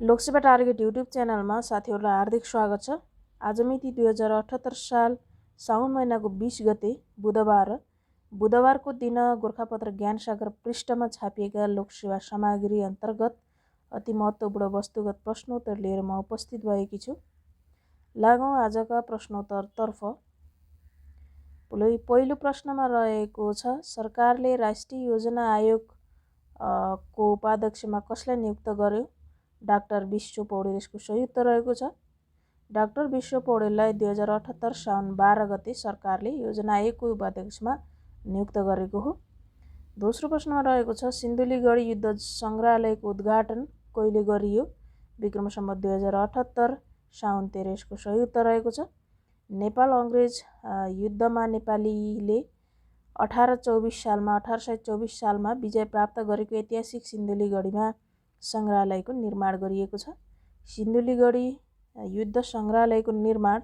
Lok Sewa target YouTube च्यानलमा साथीहरूलाई हार्दिक स्वागत छ। आज मिति 2078 साल साउन महिनाको 20 गते बुधबारको दिन गोरखापत्र ज्ञानसागर पृष्ठमा छापिएका लोकसेवा सामग्री अन्तर्गत अति महत्त्वपूर्ण वस्तुगत प्रश्नोत्तर लिएर म उपस्थित भएकी छु। लागौँ आजका प्रश्नोत्तरतर्फ। पहिलो प्रश्नमा रहेको छ, सरकारले राष्ट्रिय योजना आयोग को उपाध्यक्षमा कसलाई नियुक्त गर्यो? डाक्टर विश्व पौडेल। यसको सही उत्तर रहेको छ डाक्टर विश्व पौडेललाई 2078 साउन 12 गते सरकारले योजना आयोगको उपाध्यक्षमा नियुक्त गरेको हो। दोस्रो प्रश्नमा रहेको छ, सिन्धुलीगढी युद्ध सङ्ग्रहालयको उद्घाटन कहिले गरियो? विक्रम सम्वत 2078 साउन 13। यसको सही उत्तर रहेको छ नेपाल अङ्ग्रेज युद्धमा नेपालीले 1824 सालमा विजय प्राप्त गरेको ऐतिहासिक सिन्धुलीगढीमा सङ्ग्रहालयको निर्माण गरिएको छ। सिन्धुलीगढी युद्ध सङ्ग्रहालयको निर्माण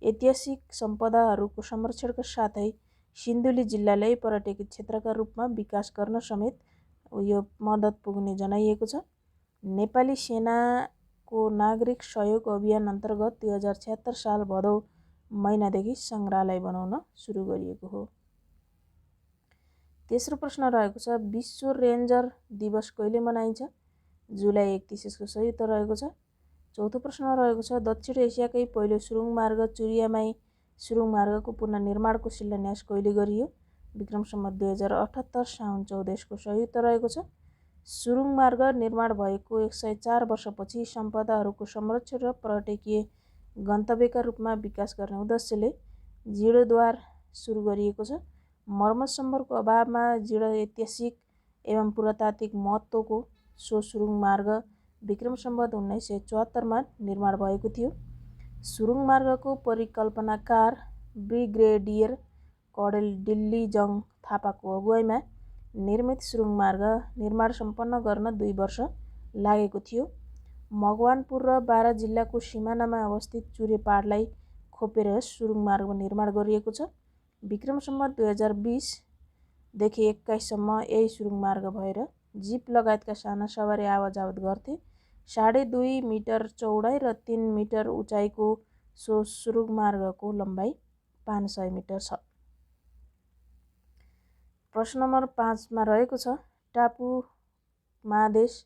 ऐतिहासिक सम्पदाहरूको संरक्षणका साथै सिन्धुली जिल्लालाई पर्यटकीय क्षेत्रका रूपमा विकास गर्न समेत यो मद्दत पुग्ने जनाइएको छ। नेपाली सेनाको नागरिक सहयोग अभियान अन्तर्गत 2076 साल भदौ महिनादेखि सङ्ग्रहालय बनाउन सुरु गरिएको हो। तेस्रो प्रश्न रहेको छ, विश्व रेन्जर दिवस कहिले मनाइन्छ? जुलाई 31। यसको सही उत्तर रहेको छ। चौथो प्रश्नमा रहेको छ, दक्षिण एसियाकै पहिलो सुरुङ मार्ग चुरियामाई सुरुङ मार्गको पुनर्निर्माणको शिलान्यास कहिले गरियो? विक्रम सम्वत 2078 साउन 14। यसको सही उत्तर रहेको छ सुरुङ मार्ग निर्माण भएको 104 वर्षपछि सम्पदाहरूको संरक्षण र पर्यटकीय गन्तव्यका रूपमा विकास गर्ने उद्देश्यले जीर्णोद्धार सुरु गरिएको छ। मर्मत सम्बरको अभावमा जीर्ण ऐतिहासिक एवं पुरातात्विक महत्त्वको सो सुरुङ मार्ग विक्रम सम्वत 1974 मा निर्माण भएको थियो। सुरुङ मार्गको परिकल्पनाकार ब्रिगेडियर कर्णेल डिल्लीजङ थापाको अगुवाईमा निर्मित सुरुङ मार्ग निर्माण सम्पन्न गर्न 2 वर्ष लागेको थियो। मकवानपुर र बारा जिल्लाको सिमानामा अवस्थित चुरे पहाडलाई खोपेर सुरुङ मार्ग निर्माण गरिएको छ। विक्रम सम्वत 2020 देखि 21 सम्म यही सुरुङ मार्ग भएर जीप लगायतका साना सवारी आवतजावत गर्थे। 2.5 मिटर चौडाइ र 3 मिटर उचाइको सो सुरुङ मार्गको लम्बाइ 500 मिटर छ। प्रश्न नम्बर 5 मा रहेको छ, टापु महादेश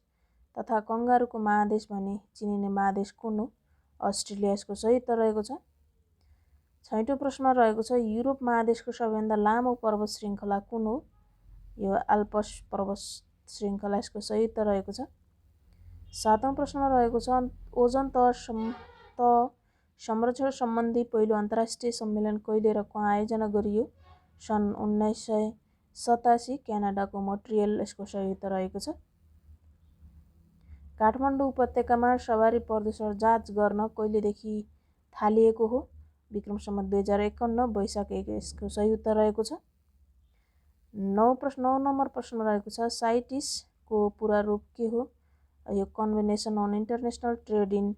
तथा कङ्गारुको महादेश भनी चिनिने महादेश कुन हो? अस्ट्रेलिया। यसको सही उत्तर रहेको छ। छैटौँ प्रश्नमा रहेको छ, युरोप महादेशको सबैभन्दा लामो पर्वत श्रृङ्खला कुन हो? यो आल्प्स पर्वत श्रृङ्खला। यसको सही उत्तर रहेको छ। 7औँ प्रश्नमा रहेको छ, ओजोन तह संरक्षण सम्बन्धी पहिलो अन्तर्राष्ट्रिय सम्मेलन कहिले र कहाँ आयोजना गरियो? सन् 1987 क्यानाडाको मोन्ट्रियल। यसको सही उत्तर रहेको छ। काठमाडौँ उपत्यकामा सवारी प्रदूषण जाँच गर्न कहिलेदेखि थालिएको हो? विक्रम सम्वत 2051 वैशाख 1। यसको सही उत्तर रहेको छ। 9 नम्बर प्रश्नमा रहेको छ, साइटिसको पुरा रूप के हो? यो convention on international trade in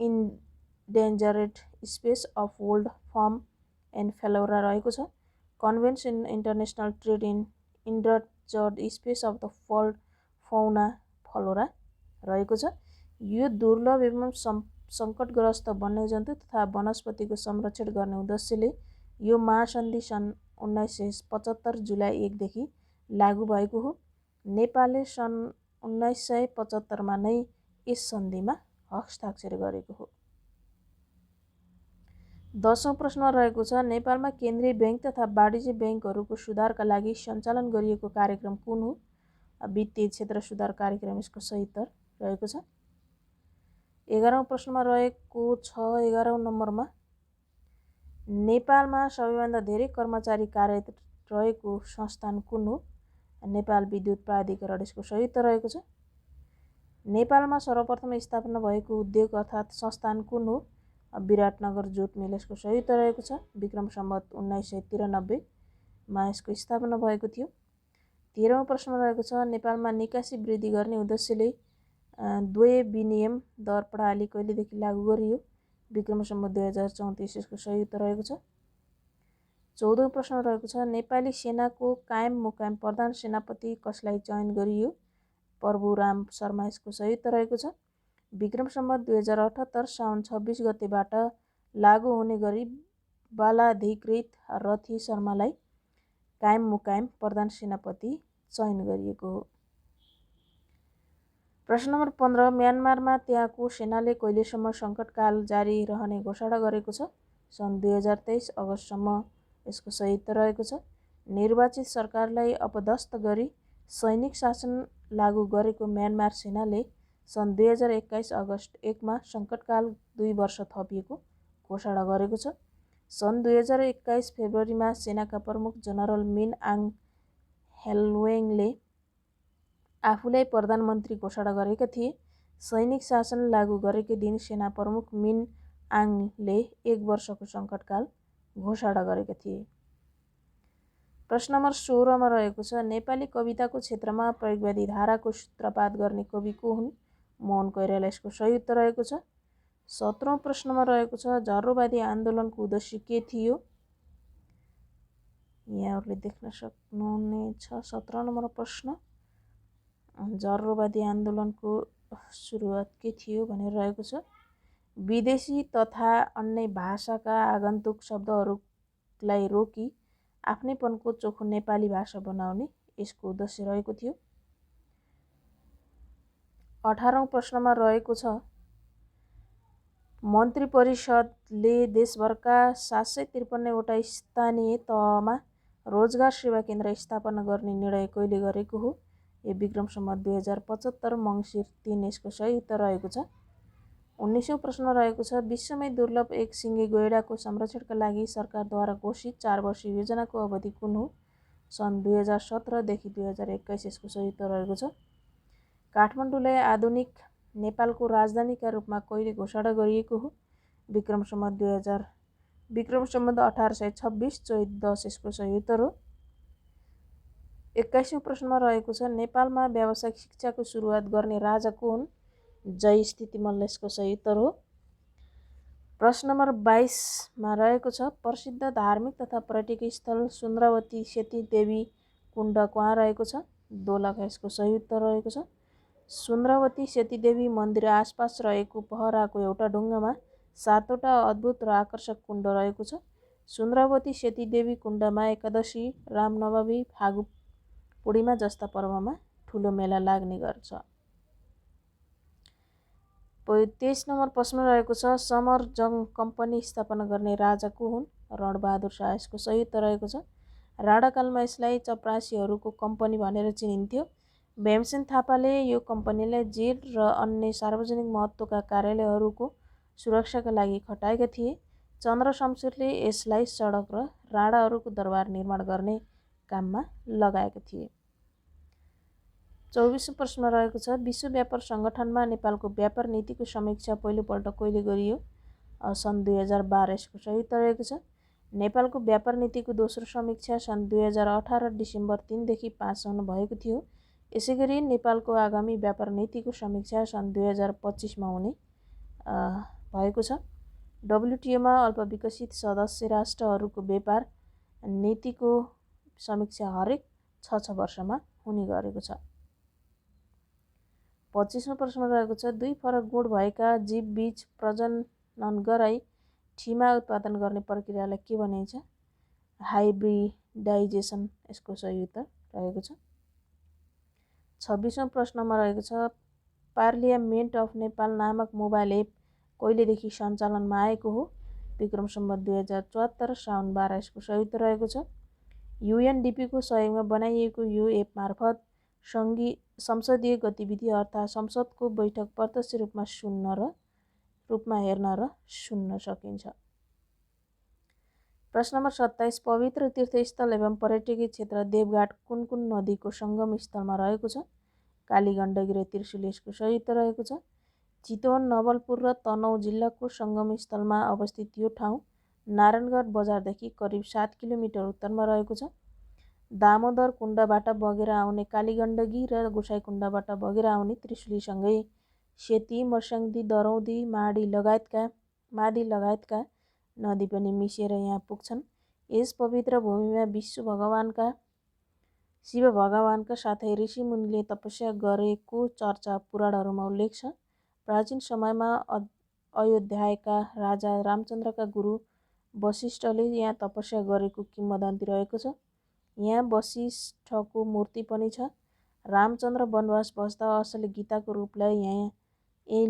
endangered species of world fauna and flora रहेको छ। Convention international trade in endangered species of the world fauna flora रहेको छ। यो दुर्लभ एवं सङ्कटग्रस्त वन्यजन्तु तथा वनस्पतिको संरक्षण गर्ने उद्देश्यले यो महासन्धि सन् 1975 जुलाई 1 देखि लागू भएको हो। नेपालले सन् 1975 मा नै यस सन्धिमा हस्ताक्षर गरेको हो। 10औँ प्रश्नमा रहेको छ, नेपालमा केन्द्रीय बैंक तथा वाणिज्य बैंकहरूको सुधारका लागि सञ्चालन गरिएको कार्यक्रम कुन हो? वित्तीय क्षेत्र सुधार कार्यक्रम। यसको सही उत्तर रहेको छ। 11औँ प्रश्नमा रहेको छ, 11औँ नम्बरमा नेपालमा सबैभन्दा धेरै कर्मचारी कार्यरत रहेको संस्थान कुन हो? नेपाल विद्युत प्राधिकरण। यसको सही उत्तर रहेको छ। नेपालमा सर्वप्रथम स्थापना भएको उद्योग अर्थात् संस्थान कुन हो? विराटनगर जुट मिल। यसको सही उत्तर रहेको छ। विक्रम सम्वत 1993 मा यसको स्थापना भएको थियो। 13औँ प्रश्नमा रहेको छ, नेपालमा निकासी वृद्धि गर्ने उद्देश्यले द्वय विनिमय दर प्रणाली कहिलेदेखि लागू गरियो? विक्रम सम्वत 2034। यसको सही उत्तर रहेको छ। 14औँ प्रश्न रहेको छ, नेपाली सेनाको कायम मुकाम प्रधान सेनापति कसलाई चयन गरियो? प्रभुराम शर्मा। यसको सही उत्तर रहेको छ। विक्रम सम्वत 2078 साउन 26 गतेबाट लागू हुने गरी बालाधिकृत रथी शर्मालाई कायम मुकायम प्रधान सेनापति चयन गरिएको हो। प्रश्न नम्बर 15 म्यानमारमा त्यहाँको सेनाले कहिलेसम्म सङ्कटकाल जारी रहने घोषणा गरेको छ? सन् 2023 अगस्तसम्म यसको सही उत्तर रहेको छ। निर्वाचित सरकारलाई अपदस्थ गरी सैनिक शासन लागू गरेको म्यानमार सेनाले सन् 2021 अगस्त 1 मा सङ्कटकाल 2 वर्ष थपिएको घोषणा गरेको छ। सन् 2021 फेब्रुअरीमा सेनाका प्रमुख जनरल मिन आङ हेलवेङले आफूलाई प्रधानमन्त्री घोषणा गरेका थिए। सैनिक शासन लागू गरेकै दिन सेना प्रमुख मिन आङले 1 वर्षको सङ्कटकाल घोषणा गरेका थिए। प्रश्न नम्बर 16 मा रहेको छ नेपाली कविताको क्षेत्रमा प्रयोगवादी धाराको सूत्रपात गर्ने कवि को हुन्? मोहन कोइराला यसको सही उत्तर रहेको छ। 17औं प्रश्नमा रहेको छ झर्रोवादी आन्दोलनको उद्देश्य के थियो? यहाँहरूले देख्न सक्नुहुनेछ 17 नम्बर प्रश्न झर्रोवादी आन्दोलनको सुरुवात के थियो भनेर रहेको छ। विदेशी तथा अन्य भाषाका आगन्तुक शब्दहरूलाई रोकी आफ्नैपनको चोखो नेपाली भाषा बनाउने यसको उद्देश्य रहेको थियो। 18औं प्रश्नमा रहेको छ मन्त्री परिषदले देशभरका 753 वटा स्थानीय तहमा रोजगार सेवा केन्द्र स्थापना गर्ने निर्णय कहिले गरेको हो? यो विक्रम सम्वत 2075 मङ्सिर 3 यसको सही उत्तर रहेको छ। 19औं प्रश्न रहेको छ विश्वमै दुर्लभ एक सिङ्गे गैंडाको संरक्षणका लागि सरकारद्वारा घोषित 4 वर्षीय योजनाको अवधि कुन हो? सन् 2017 देखि 2021 यसको सही उत्तर रहेको छ। काठमाडौँलाई आधुनिक नेपालको राजधानीका रूपमा कहिले घोषणा गरिएको हो? विक्रम सम्वत 1826 चैत 10 यसको सही उत्तर हो। 21औं प्रश्नमा रहेको छ नेपालमा व्यावसायिक शिक्षाको सुरुवात गर्ने राजा को हुन्? जय स्थितिमल्ल यसको सही उत्तर हो। प्रश्न नम्बर 22 मा रहेको छ प्रसिद्ध धार्मिक तथा पर्यटकीय स्थल सुन्द्रावती सेतीदेवी कुण्ड कहाँ रहेको छ? दोलखा यसको सही उत्तर रहेको छ। सुन्द्रावती सेतीदेवी मन्दिर आसपास रहेको पहराको एउटा ढुङ्गामा 7 वटा अद्भुत र आकर्षक कुण्ड रहेको छ। सुन्द्रावती सेतीदेवी कुण्डमा एकादशी, रामनवमी, फागु पूर्णिमा जस्ता पर्वमा ठुलो मेला लाग्ने गर्छ। 23 नम्बर प्रश्न रहेको छ समर जङ कम्पनी स्थापना गर्ने राजा को हुन्? रणबहादुर शाह यसको सही उत्तर रहेको छ। राणाकालमा यसलाई चपरासीहरूको कम्पनी भनेर चिनिन्थ्यो। भीमसेन थापाले यो कम्पनीलाई जेल र अन्य सार्वजनिक महत्त्वका कार्यालयहरूको सुरक्षाका लागि खटाएका थिए। चन्द्र शमशेरले यसलाई सडक र राणाहरूको दरबार निर्माण गर्ने काममा लगाएका थिए। 24औं प्रश्न रहेको छ विश्व व्यापार सङ्गठनमा नेपालको व्यापार नीतिको समीक्षा पहिलोपल्ट कहिले गरियो? सन् 2012 यसको सही उत्तर रहेको छ। नेपालको व्यापार नीतिको दोस्रो समीक्षा सन् 2018 डिसेम्बर 3 देखि 5 सम्म भएको थियो। यसैगरी नेपालको आगामी व्यापार नीतिको समीक्षा सन् 2025 मा हुने भएको छ। डब्ल्युटिओमा अल्पविकसित सदस्य राष्ट्रहरूको व्यापार नीतिको समीक्षा हरेक 6 वर्षमा हुने गरेको छ। 25औं प्रश्न रहेको छ दुई फरक गुण भएका जीव बीज प्रजनन गराई ठिमा उत्पादन गर्ने प्रक्रियालाई के भनिन्छ? हाइब्रिडाइजेसन यसको सही उत्तर रहेको छ। 26औं प्रश्नमा रहेको छ पार्लियामेन्ट अफ नेपाल नामक मोबाइल एप कहिलेदेखि सञ्चालनमा आएको हो? विक्रम सम्वत 2074 साउन 12 यसको सही उत्तर रहेको छ। युएनडिपीको सहयोगमा बनाइएको यो एप मार्फत संसदीय गतिविधि अर्थात् संसदको बैठक प्रत्यक्ष रूपमा हेर्न र सुन्न सकिन्छ। प्रश्न नम्बर 27 पवित्र तीर्थस्थल एवं पर्यटकीय क्षेत्र देवघाट कुन कुन नदीको सङ्गम स्थलमा रहेको छ? कालीगण्डकी र त्रिशुली यसको सही उत्तर रहेको छ। चितवन, नवलपुर र तनहुँ जिल्लाको सङ्गम स्थलमा अवस्थित यो ठाउँ नारायणगढ बजारदेखि करिब 7 किलोमिटर उत्तरमा रहेको छ। दामोदर कुण्डबाट बगेर आउने कालीगण्डकी र गोसाइँकुण्डबाट बगेर आउने त्रिशुलीसँगै सेती, मर्स्याङ्दी, दरौदी, माडी लगायतका नदी पनि मिसिएर यहाँ पुग्छन्। यस पवित्र भूमिमा शिव भगवानका साथै ऋषिमुनिले तपस्या गरेको चर्चा पुराणहरूमा उल्लेख छ। प्राचीन समयमा अयोध्याका राजा रामचन्द्रका गुरु वशिष्ठले यहाँ तपस्या गरेको किम्वदन्ती रहेको छ। यहाँ वशिष्ठको मूर्ति पनि छ। रामचन्द्र वनवास बस्दा असली गीताको रूपलाई यहीँ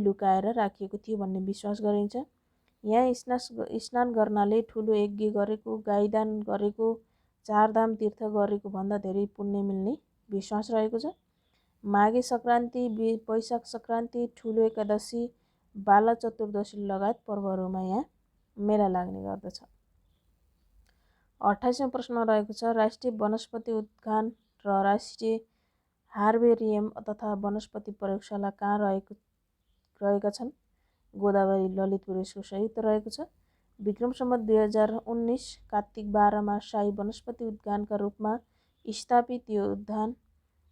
लुकाएर राखिएको थियो भन्ने विश्वास गरिन्छ। यहाँ स्नान गर्नाले ठुलो यज्ञ गरेको, गाईदान गरेको, चारधाम तीर्थ गरेको भन्दा धेरै पुण्य मिल्ने विश्वास रहेको छ। माघे सङ्क्रान्ति, वैशाख सङ्क्रान्ति, ठुलो एकादशी, बाला चतुर्दशी लगायत पर्वहरूमा यहाँ मेला लाग्ने गर्दछ। 28औं प्रश्न रहेको छ राष्ट्रिय वनस्पति उद्यान र राष्ट्रिय हार्बेरियम तथा वनस्पति प्रयोगशाला कहाँ रहेका छन्? गोदावरी ललितपुर यसको सही उत्तर रहेको छ। विक्रम सम्वत 2019 कार्तिक 12 मा शाही वनस्पति उद्यानका रूपमा स्थापित यो उद्यान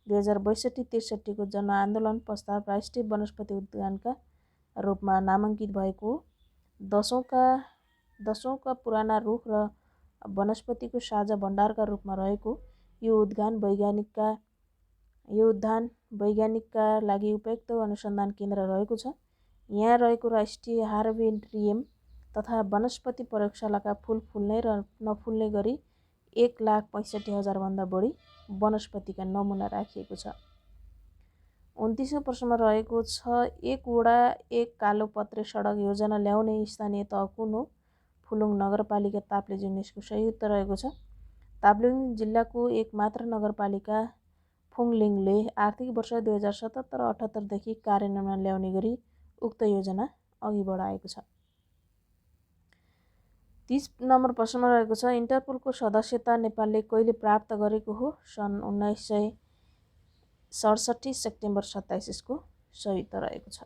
2062-63 को जनआन्दोलन पश्चात राष्ट्रिय वनस्पति उद्यानका रूपमा नामाङ्कित भएको हो। दशौंका पुराना रुख र वनस्पतिको साझा भण्डारका रूपमा रहेको यो उद्यान वैज्ञानिकका लागि उपयुक्त अनुसन्धान केन्द्र रहेको छ। यहाँ रहेको राष्ट्रिय हार्बेरियम तथा वनस्पति प्रयोगशालाका फूल फुल्ने र नफुल्ने गरी 1,65,000 भन्दा बढी वनस्पतिका नमुना राखिएको छ। 29औं प्रश्नमा रहेको छ एक वडा एक कालोपत्रे सडक योजना ल्याउने स्थानीय तह कुन हो? फुलुङ नगरपालिका ताप्लेजुङ यसको सही उत्तर रहेको छ। ताप्लेजुङ जिल्लाको एक मात्र नगरपालिका फुङलिङले आर्थिक वर्ष 2077-78 देखि कार्यान्वयनमा ल्याउने गरी उक्त योजना अघि बढाएको छ। 30 नम्बर प्रश्नमा रहेको छ इन्टरपोलको सदस्यता नेपालले कहिले प्राप्त गरेको हो? सन् 1967 सेप्टेम्बर 27 यसको सही उत्तर रहेको छ।